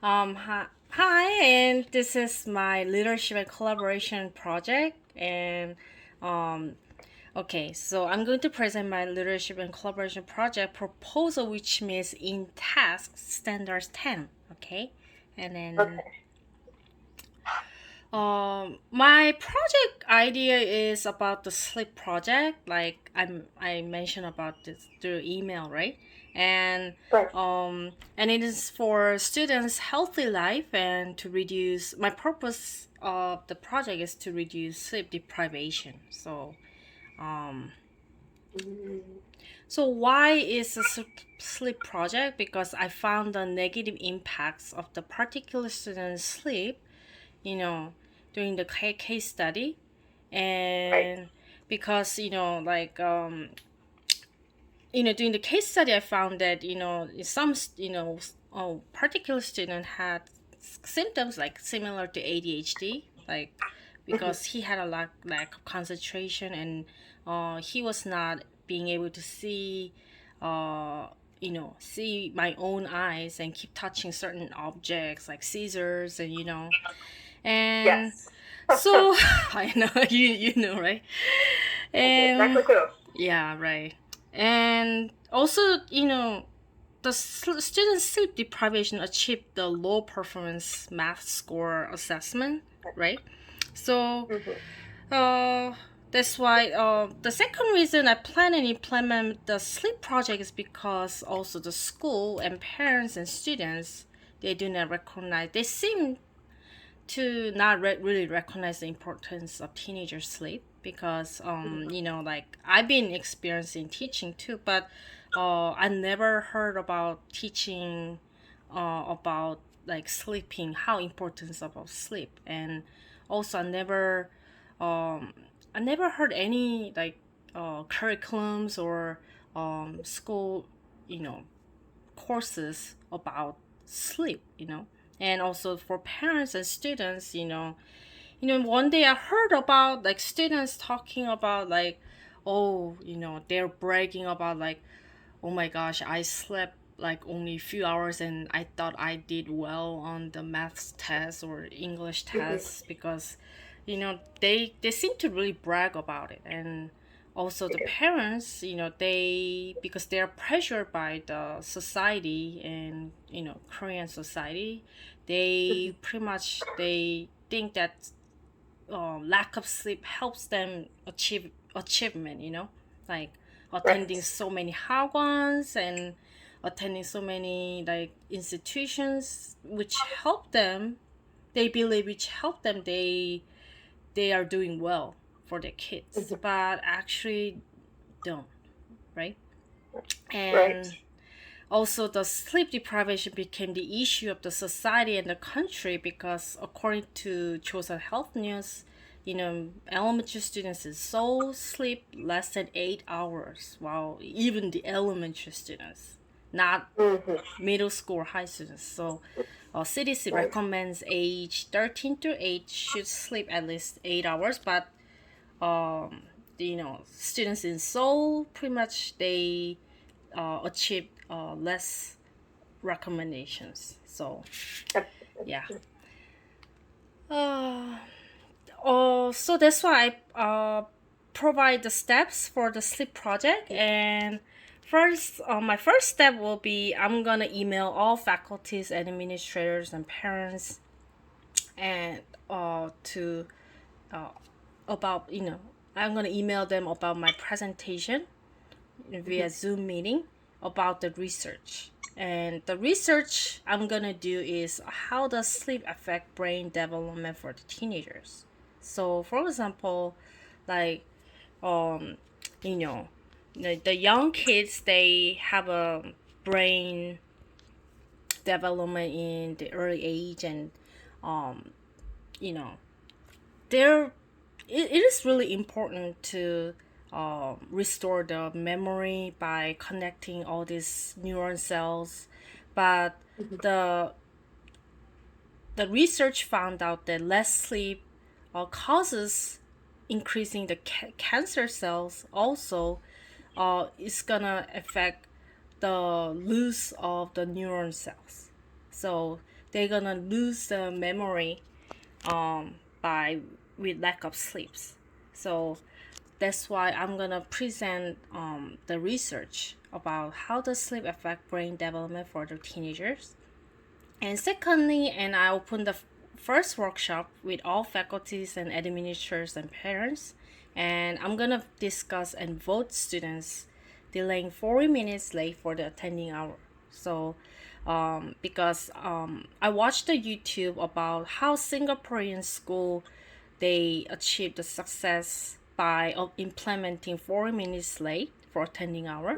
Hi, and this is my leadership and collaboration project. And um, okay, so I'm going to present my leadership and collaboration project proposal, which means in task standards 10. Okay, and then Okay. my project idea is about the sleep project, like I mentioned about this through email, right? And Right. and it is for students' healthy life and to reduce. My purpose of the project is to reduce sleep deprivation. Um, Mm, so why is a sleep project? Because I found the negative impacts of the particular student's sleep, you know, during the case study, right. and because during the case study I found that some particular student had symptoms like similar to ADHD, like Hmm. because he had a lack of concentration, and he was not being able to see uh see my own eyes and keep touching certain objects like scissors, and and Yes. so I know, you know, right? I do And exactly too. yeah, right. And also, the student sleep deprivation achieved the low performance math score assessment, right? So Hmm. uh, that's why the second reason I plan and implement the sleep project is because also the school and parents and students, they do not recognize, they seem to not really recognize the importance of teenager sleep, because like I've been experiencing teaching too, but I never heard about teaching about like sleeping, how important about sleep. And also um I never heard any like curriculums or school, you know courses about sleep, and also for parents and students, one day I heard about like students talking about like, oh, they're bragging about like, oh my gosh, I slept like only a few hours and I thought I did well on the maths test or English Hmm. test, because they seem to really brag about it. And also They the do. parents, they, because they're pressured by the society and Korean society, they Hmm. pretty much they think that lack of sleep helps them achieve achievement, like attending Right. so many hagwons and attending so many like institutions which help them, they believe, which help them, they are doing well for their kids, Hmm. but actually don't, right? Right. And also, the sleep deprivation became the issue of the society and the country because, according to Chosun Health News, elementary students in Seoul sleep less than 8 hours, while even the elementary students, not Hmm. middle school or high students. So, CDC Right. recommends age 13 to 8 should sleep at least 8 hours, but students in Seoul pretty much they achieve less recommendations. So Absolutely. yeah. Uh, so that's why I provide the steps for the sleep project. And first, my first step will be I'm gonna email all faculties, administrators, and parents, and to uh, about I'm gonna email them about my presentation Hmm. via Zoom meeting about the research. And the research I'm gonna do is how does sleep affect brain development for the teenagers. So, for example, like um, you know, the young kids, they have a brain development in the early age, and um, you know, they're it is really important to restore the memory by connecting all these neuron cells. But Hmm. the the research found out that less sleep causes increasing the cancer cells. Also, it's gonna affect the loss of the neuron cells. So they're gonna lose the memory by with lack of sleeps. So that's why I'm gonna present the research about how does sleep affect brain development for the teenagers. And secondly, and I opened the first workshop with all faculties and administrators and parents. And I'm gonna discuss and vote students delaying 40 minutes late for the attending hour. So, because I watched the YouTube about how Singaporean school they achieved the success by implementing 40 minutes late for attending hour.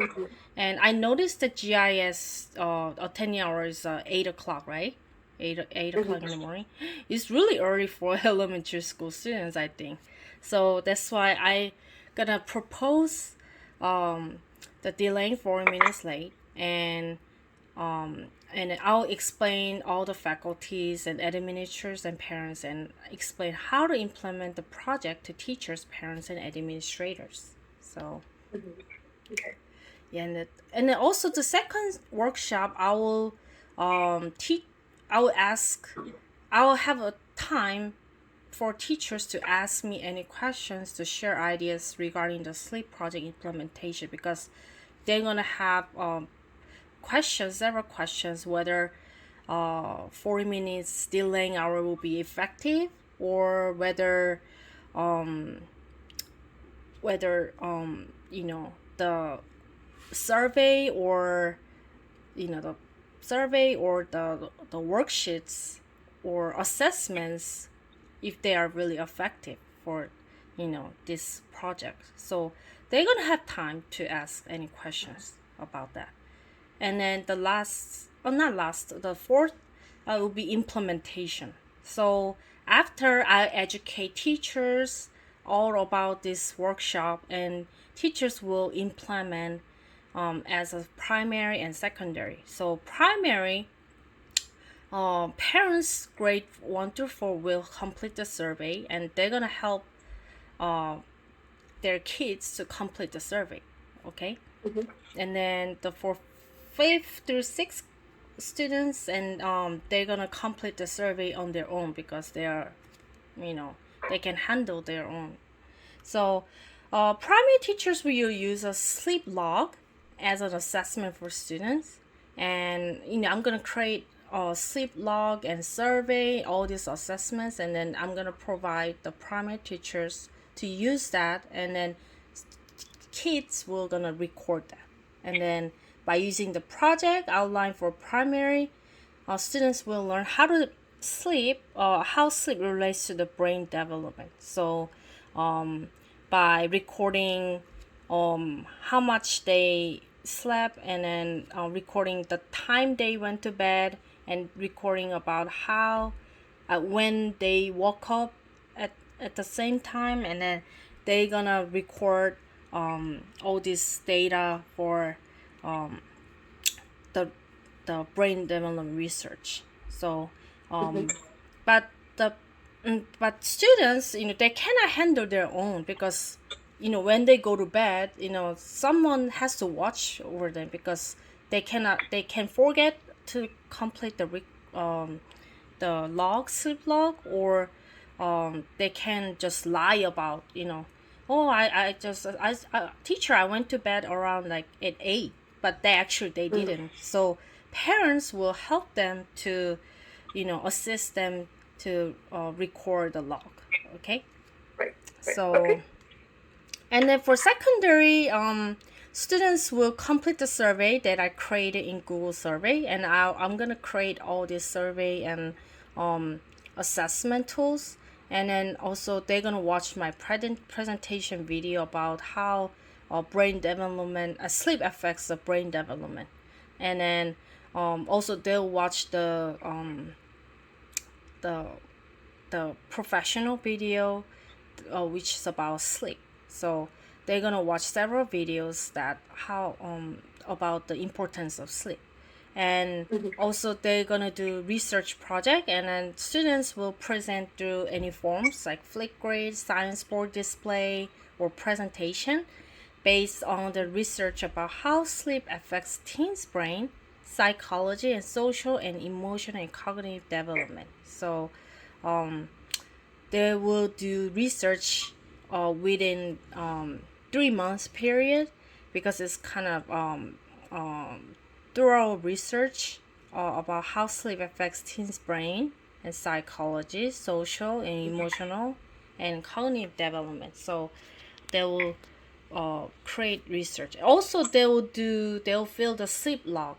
And I noticed the GIS attending hour is 8 o'clock, right? 8 o'clock in the morning. It's really early for elementary school students, I think. So that's why I gonna propose the delaying 40 minutes late, and I'll explain all the faculties and administrators and parents and explain how to implement the project to teachers, parents, and administrators. So Okay. yeah, and then also the second workshop, I will teach. I will ask. I will have a time for teachers to ask me any questions to share ideas regarding the sleep project implementation, because they're gonna have questions, several questions, whether 40 minutes delaying hour will be effective, or whether the survey or the survey or the worksheets or assessments, if they are really effective for this project. So they're gonna have time to ask any questions about that. And then the last, not last, the fourth will be implementation. So after I educate teachers all about this workshop, and teachers will implement as a primary and secondary. So primary, parents grade 1 to 4 will complete the survey, and they're gonna help their kids to complete the survey. Okay. And then the for 5th through 6th students, and they're gonna complete the survey on their own, because they are they can handle their own. So primary teachers will use a sleep log as an assessment for students, and I'm gonna create a sleep log and survey all these assessments, and then I'm gonna provide the primary teachers to use that, and then kids will gonna record that. And then by using the project outline for primary, students will learn how to sleep, how sleep relates to the brain development. So by recording how much they slept, and then recording the time they went to bed, and recording about how when they woke up at the same time, and then they gonna record all this data for the brain development research. So but the but students, they cannot handle their own, because when they go to bed, someone has to watch over them, because they can forget to complete the sleep log, or they can just lie about, oh, teacher, I went to bed around like at 8, but they didn't. So parents will help them to assist them to record the log. Okay. Right. So Okay. and then for secondary, students will complete the survey that I created in Google Survey, and I'm gonna create all this survey and assessment tools, and then also they're gonna watch my presentation video about how brain development, sleep affects the brain development, and then also they'll watch the professional video, which is about sleep. So they're gonna watch several videos that how about the importance of sleep, and also they're gonna do research project, and then students will present through any forms like Flipgrid, science board display, or presentation based on the research about how sleep affects teens' brain psychology, and social and emotional and cognitive development. So they will do research within 3 months period, because it's kind of thorough research about how sleep affects teens' brain and psychology, social and emotional, and cognitive development. So they will create research. Also, they'll fill the sleep log,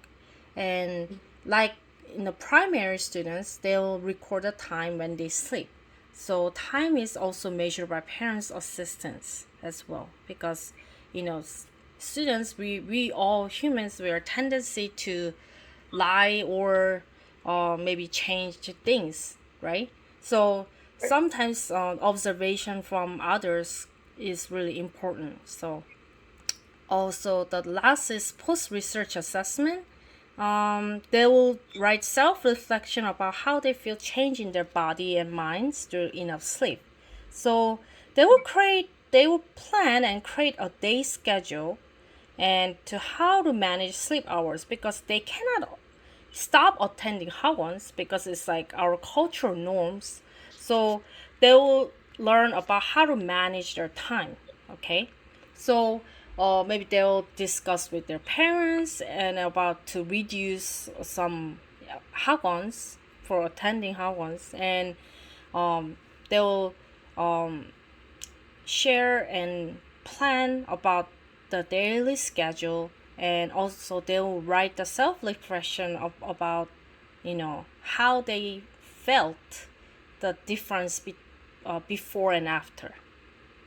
and like in the primary students, they'll record the time when they sleep. So time is also measured by parents' assistance as well, because students, we all humans, we are tendency to lie or maybe change things, right? So sometimes observation from others is really important. So also the last is post research assessment. They will write self reflection about how they feel change in their body and minds through enough sleep. So they will plan and create a day schedule and to how to manage sleep hours, because they cannot stop attending hagwons because it's like our cultural norms. So they will learn about how to manage their time. Okay, so maybe they'll discuss with their parents and about to reduce some hagwons for attending hagwons, and they'll share and plan about the daily schedule, and also they will write the self reflection about how they felt the difference before and after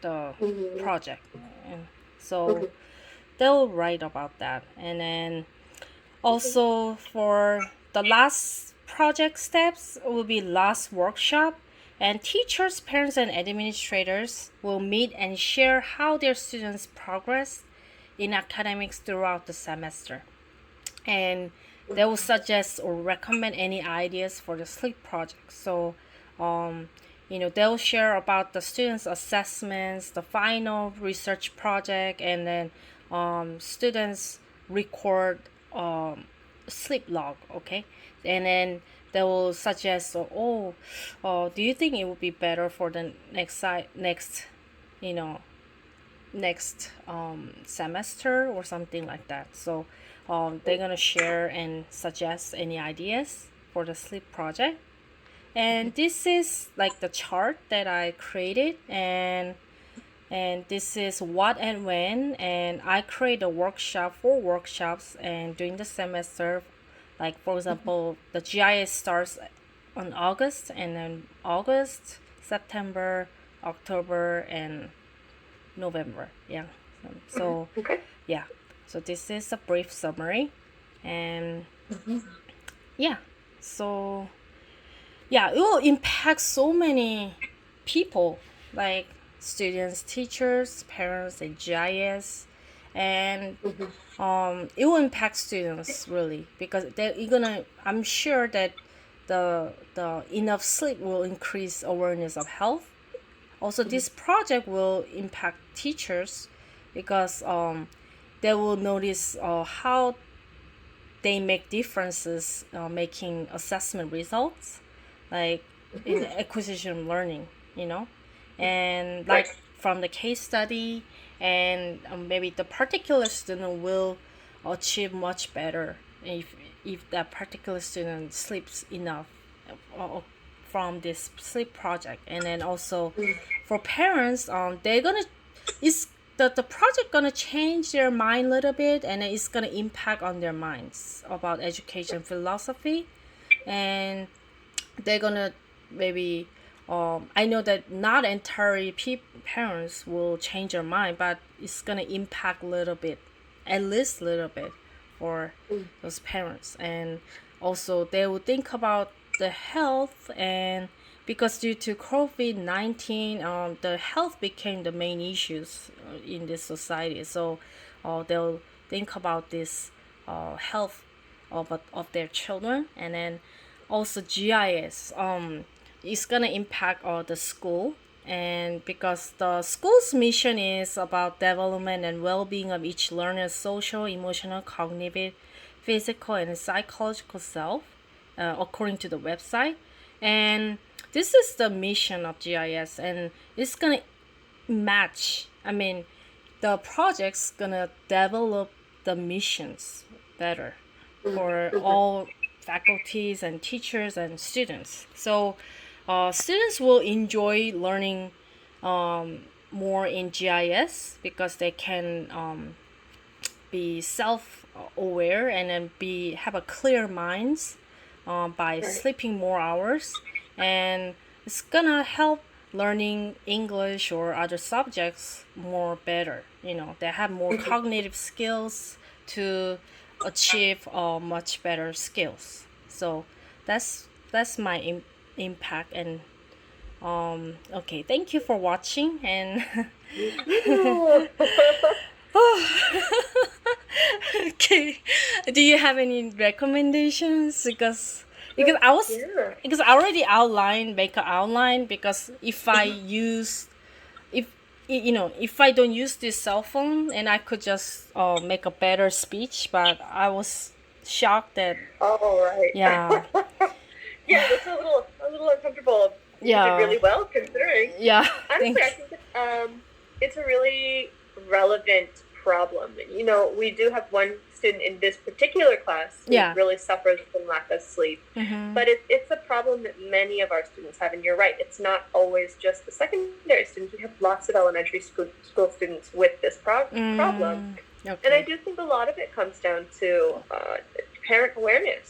the project. And so they'll write about that, and then also for the last project steps will be last workshop, and teachers, parents, and administrators will meet and share how their students progress in academics throughout the semester. And they will suggest or recommend any ideas for the sleep project. So, they'll share about the students' assessments, the final research project, and then students record sleep log. Okay, and then they will suggest, do you think it would be better for the you know next semester or something like that. So they're gonna share and suggest any ideas for the sleep project. And this is like the chart that I created, and this is what and when, and I create a workshop for workshops and during the semester. Like for example, the GIS starts on August, and then August, September, October, and November. Yeah. So Okay. yeah. So this is a brief summary, and yeah. So yeah, it will impact so many people, like students, teachers, parents, and GIS, and it will impact students really, because they're gonna. I'm sure that the enough sleep will increase awareness of health. Also, this project will impact teachers, because they will notice how they make differences making assessment results, like in acquisition learning, you know, and like from the case study, and maybe the particular student will achieve much better if that particular student sleeps enough uh, from this sleep project. And then also for parents, they're gonna is the project gonna change their mind a little bit, and it's gonna impact on their minds about education philosophy, and they're gonna maybe I know that not entirely parents will change their mind, but it's gonna impact a little bit, at least a little bit, for those parents. And also they will think about the health, and because due to COVID-19, the health became the main issues in this society. So they'll think about this health of their children. And then also GIS is gonna impact the school, and because the school's mission is about development and well-being of each learner's social, emotional, cognitive, physical and psychological self, according to the website. And this is the mission of GIS, and it's gonna match. I mean, the project's gonna develop the missions better for all faculties and teachers and students. So students will enjoy learning more in GIS because they can be self-aware and then have a clear minds by sleeping more hours, and it's gonna help learning English or other subjects more better. They have more cognitive skills to achieve much better skills. So that's my impact. And okay, thank you for watching. And okay, do you have any recommendations? Because I was Yeah. because I already make an outline, because if I use if I don't use this cell phone, and I could just make a better speech, but I was shocked that All right. yeah. Yeah, that's a little uncomfortable. You Yeah. did really well considering. Yeah. Honestly, I think it's a really relevant problem. We do have one student in this particular class who Yeah. really suffers from lack of sleep. Mm-hmm. But it's a problem that many of our students have, and you're right, it's not always just the secondary students. We have lots of elementary school students with this problem. Okay. And I do think a lot of it comes down to parent awareness.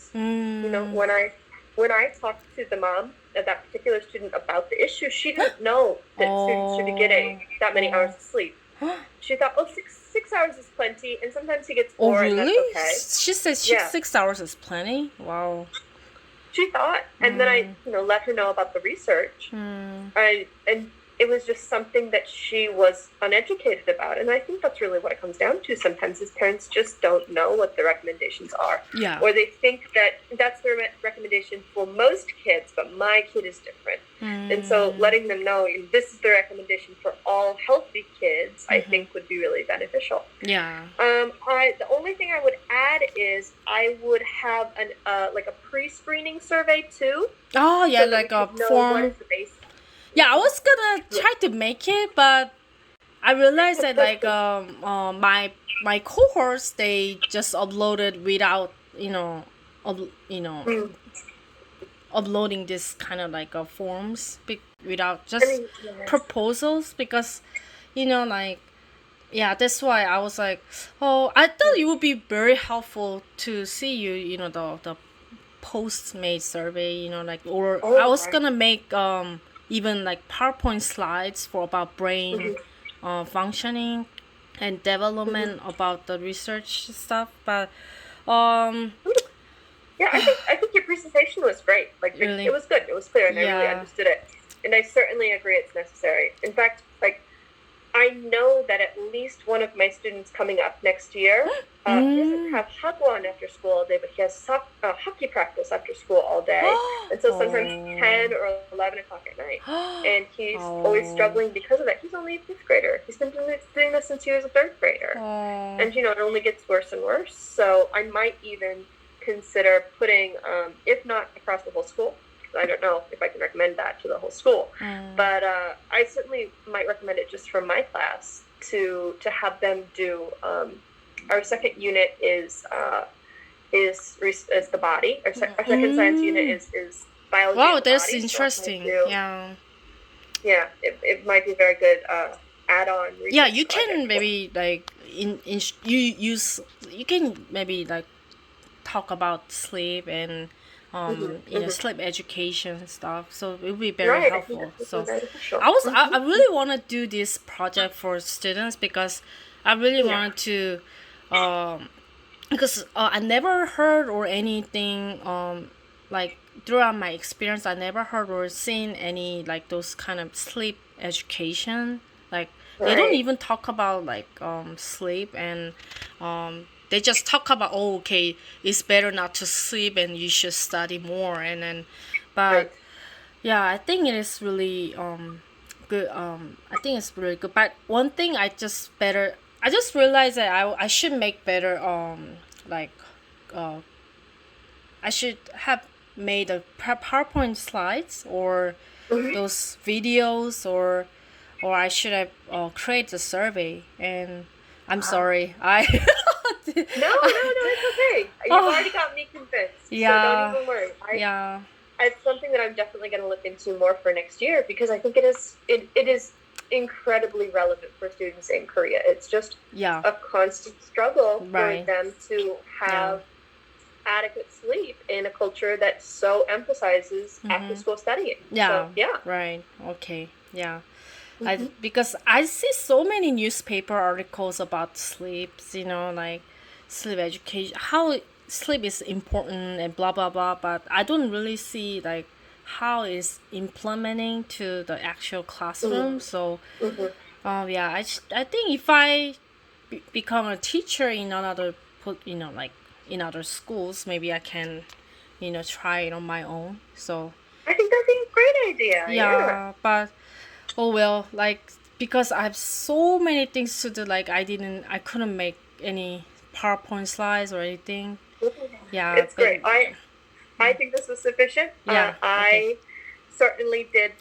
When I talked to the mom of that particular student about the issue, she didn't know that students should be getting that many hours of sleep. She thought, six hours is plenty, and sometimes he gets Oh, 4, really? and that's okay. She says Yeah. 6 hours is plenty. Wow. She thought, and then I let her know about the research, and it was just something that she was uneducated about. And I think that's really what it comes down to. Sometimes is parents just don't know what the recommendations are. Yeah. Or they think that that's the recommendation for most kids, but my kid is different. And so letting them know this is the recommendation for all healthy kids, I think would be really beneficial. Yeah. The only thing I would add is I would have like a pre-screening survey too. Oh, yeah, so that like we a could know form. what is the base. Yeah, I was gonna try to make it, but I realized that my cohorts, they just uploaded without uploading this kind of like forms without just proposals, because that's why I was like, oh, I thought it would be very helpful to see the post-made survey, or I was gonna make even like PowerPoint slides for about brain functioning and development about the research stuff, but Yeah, I think your presentation was great. Like Really? it was good. It was clear, and I really Yeah. understood it. And I certainly agree it's necessary. In fact, I know that at least one of my students coming up next year, he doesn't have hagwon after school all day, but he has hockey practice after school all day. And so sometimes 10 or 11 o'clock at night. And he's always struggling because of that. He's only a 5th grader. He's been doing this since he was a 3rd grader. And, it only gets worse and worse. So I might even consider putting, if not across the whole school, I don't know if I can recommend that to the whole school, but I certainly might recommend it just from my class to have them do. Our second unit is the body. Our second science unit is biology. Wow, of the that's body, so interesting. I might it might be a very good add-on. Yeah, research you can project. maybe like you can maybe like talk about sleep and sleep education stuff, so it would be very Right, I helpful. think that's So beneficial. I really want to do this project for students, because I really wanted to because I never heard or anything like throughout my experience, I never heard or seen any like those kind of sleep education. Like they don't Right. even talk about like sleep, and they just talk about, oh, okay, it's better not to sleep and you should study more, and then but Right. yeah, I think it is really good. I think it's really good. But one thing I just realized that I should make better like I should have made a PowerPoint slides or Mhm. those videos, or I should have created a survey. And I'm sorry, I No, it's okay. You've already got me convinced, so don't yeah, even worry. yeah, It's something that I'm definitely going to look into more for next year because I think it is incredibly relevant for students in Korea. It's just yeah, a constant struggle for right, them to yeah, have adequate sleep in a culture that so emphasizes after mm-hmm. school studying. Yeah, So yeah. right, okay, yeah. Mm-hmm. Because I see so many newspaper articles about sleeps, like sleep education, how sleep is important and blah blah blah. But I don't really see like how it's implementing to the actual classroom. So, Mm-hmm. yeah, I think if I become a teacher in another like in other schools, maybe I can, try it on my own. So I think that'd be a great idea. Yeah. yeah, but oh well, like because I have so many things to do, like I couldn't make any PowerPoint slides or anything. Yeah, It's but great. I think this was sufficient. yeah, okay, I certainly did.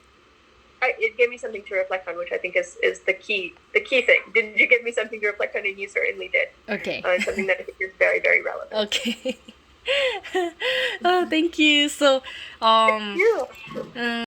It gave me something to reflect on, which I think is the key thing. Did you give me something to reflect on? And you certainly did. okay, Something that I think is very, very relevant. okay. Oh, thank you. So, Thank um, you.